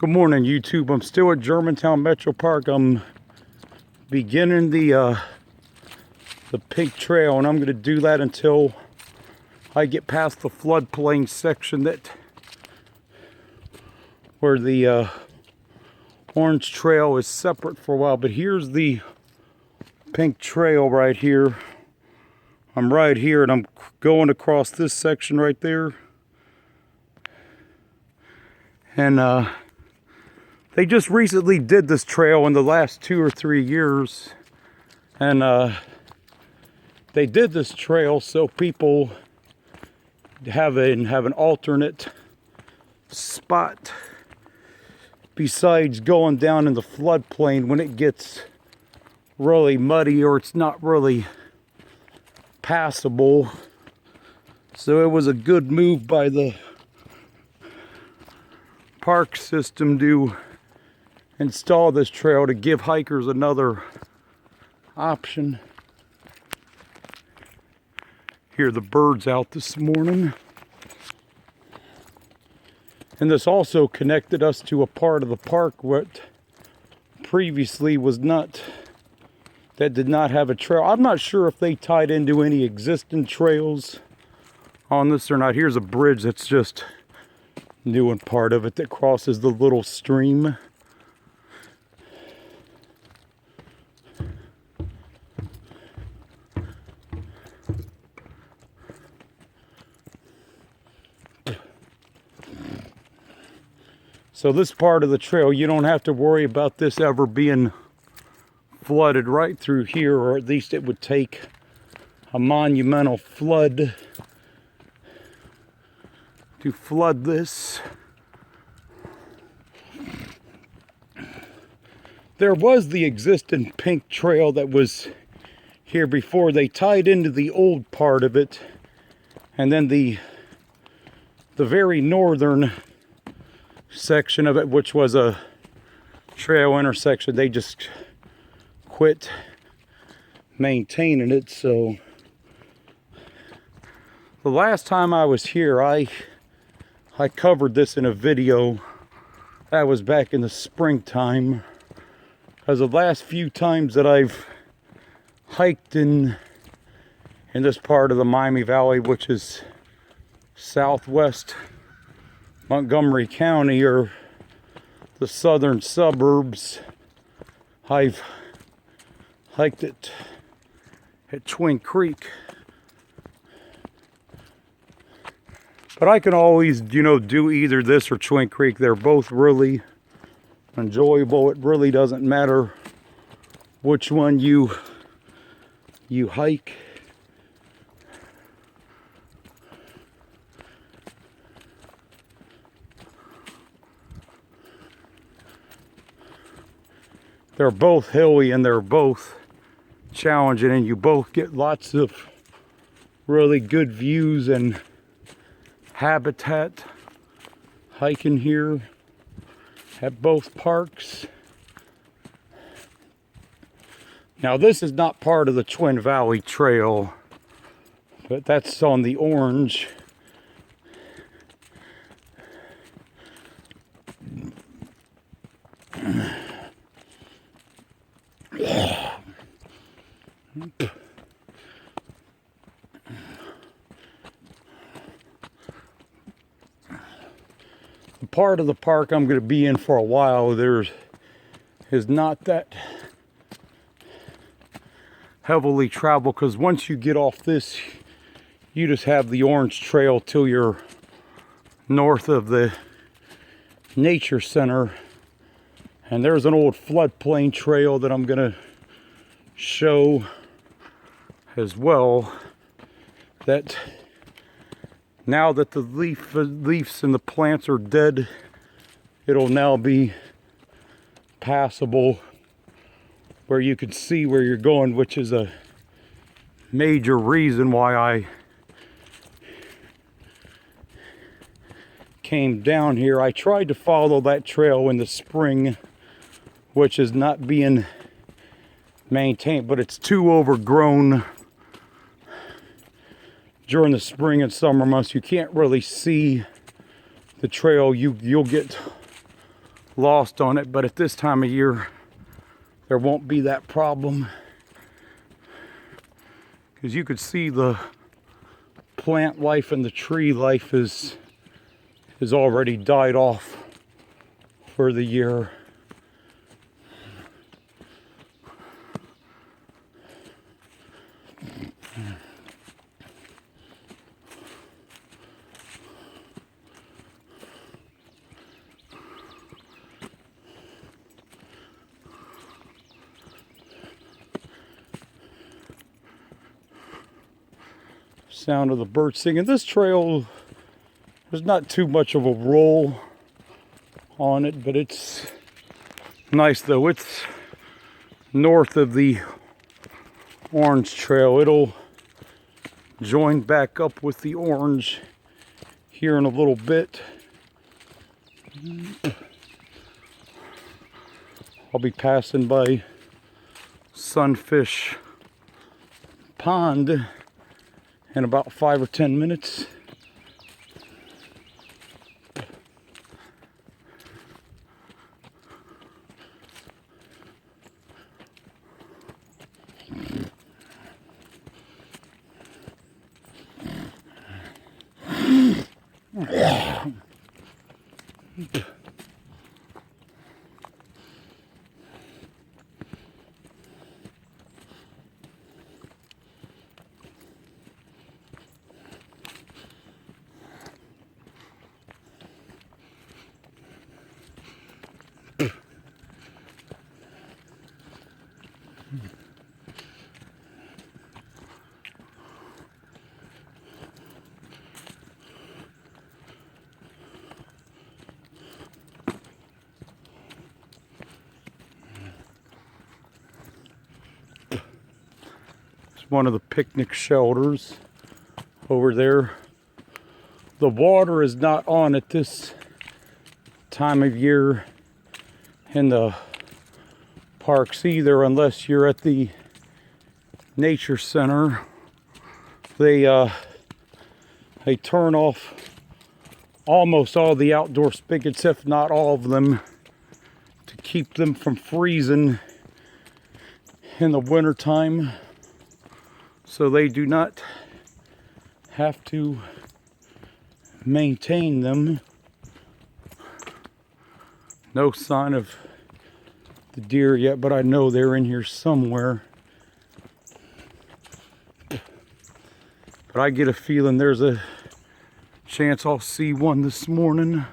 Good morning, YouTube. I'm still at Germantown MetroPark. I'm beginning the pink trail, and I'm going to do that until I get past the floodplain section where the orange trail is separate for a while. But here's the pink trail right here. I'm right here, and I'm going across this section right there. And they just recently did this trail in the last 2 or 3 years, and they did this trail so people have an alternate spot besides going down in the floodplain when it gets really muddy or it's not really passable. So it was a good move by the park system to install this trail to give hikers another option. Hear the birds out this morning. And this also connected us to a part of the park what previously was not, that did not have a trail. I'm not sure if they tied into any existing trails on this or not. Here's a bridge that's just new and part of it that crosses the little stream. So this part of the trail, you don't have to worry about this ever being flooded right through here, or at least it would take a monumental flood to flood this. There was the existing pink trail that was here before. They tied into the old part of it, and then the very northern section of it, which was a trail intersection, they just quit maintaining it. So the last time I was here, I covered this in a video. That was back in the springtime, because the last few times that I've hiked in this part of the Miami Valley, which is southwest Montgomery County, or the southern suburbs, I've hiked it at Twin Creek. But I can always, do either this or Twin Creek. They're both really enjoyable. It really doesn't matter which one you hike. They're both hilly and they're both challenging, and you both get lots of really good views and habitat hiking here at both parks. Now this is not part of the Twin Valley Trail, but that's on the orange. The part of the park I'm going to be in for a while, there is not that heavily traveled, because once you get off this, you just have the orange trail till you're north of the nature center. And there's an old floodplain trail that I'm going to show as well, that now that the leaves and the plants are dead, it'll now be passable where you can see where you're going, which is a major reason why I came down here. I tried to follow that trail in the spring, which is not being maintained, but it's too overgrown during the spring and summer months. You can't really see the trail. You'll get lost on it, but at this time of year there won't be that problem, because you could see the plant life and the tree life is already died off for the year. Sound of the birds singing. This trail, there's not too much of a roll on it, but it's nice though. It's north of the Orange Trail. It'll join back up with the Orange here in a little bit. I'll be passing by Sunfish Pond in about 5 or 10 minutes. One of the picnic shelters over there. The water is not on at this time of year in the parks either, unless you're at the nature center. They turn off almost all the outdoor spigots, if not all of them, to keep them from freezing in the wintertime. So they do not have to maintain them. No sign of the deer yet, but I know they're in here somewhere. But I get a feeling there's a chance I'll see one this morning.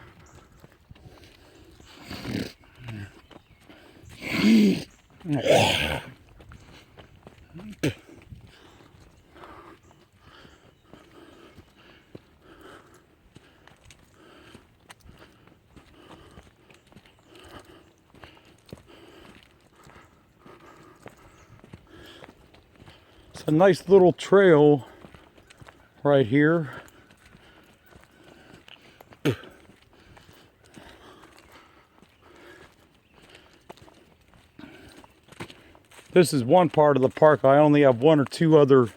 A nice little trail right here. This is one part of the park I only have one or two other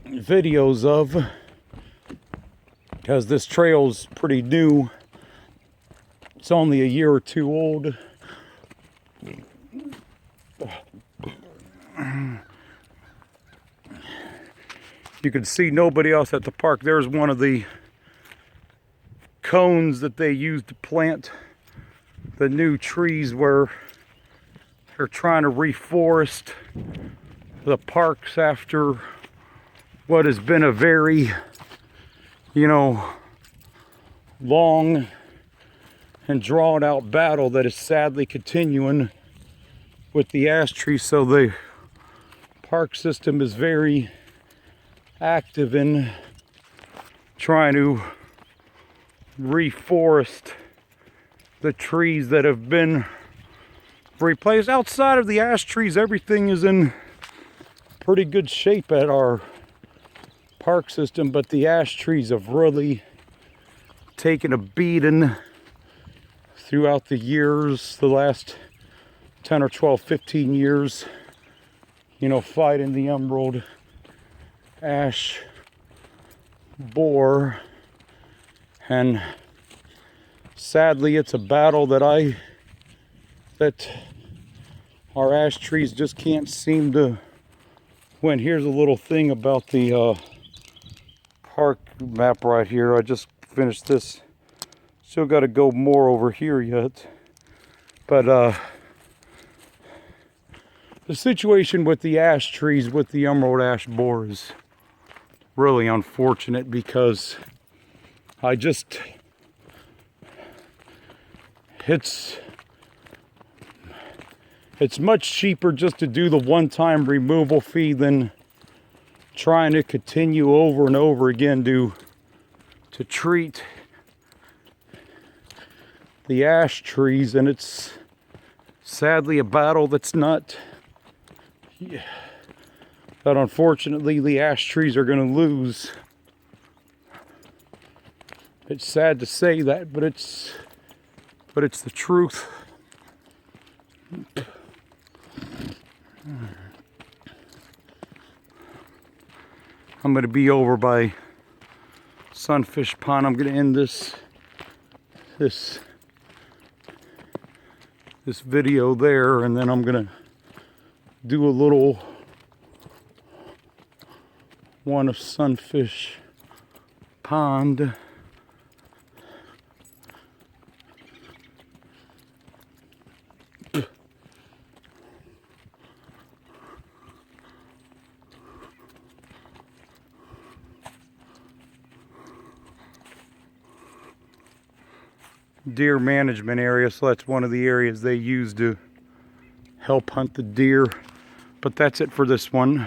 videos of, because this trail's pretty new. It's only a year or two old. You can see nobody else at the park. There's one of the cones that they use to plant the new trees, where they're trying to reforest the parks after what has been a very, long and drawn out battle that is sadly continuing with the ash tree. So the park system is very active in trying to reforest the trees that have been replaced. Outside of the ash trees, everything is in pretty good shape at our park system, but the ash trees have really taken a beating throughout the years, the last 10 or 12, 15 years, fighting the emerald ash borer. And sadly, it's a battle that our ash trees just can't seem to win. Here's a little thing about the park map right here. I just finished this. Still got to go more over here yet. But the situation with the ash trees with the emerald ash borer is really unfortunate, because it's much cheaper just to do the one-time removal fee than trying to continue over and over again to treat the ash trees. And it's sadly a battle that unfortunately the ash trees are going to lose. It's sad to say that, but it's the truth. I'm going to be over by Sunfish Pond. I'm going to end this video there, and then I'm going to do a little one of Sunfish Pond. Deer management area, so that's one of the areas they use to help hunt the deer. But that's it for this one.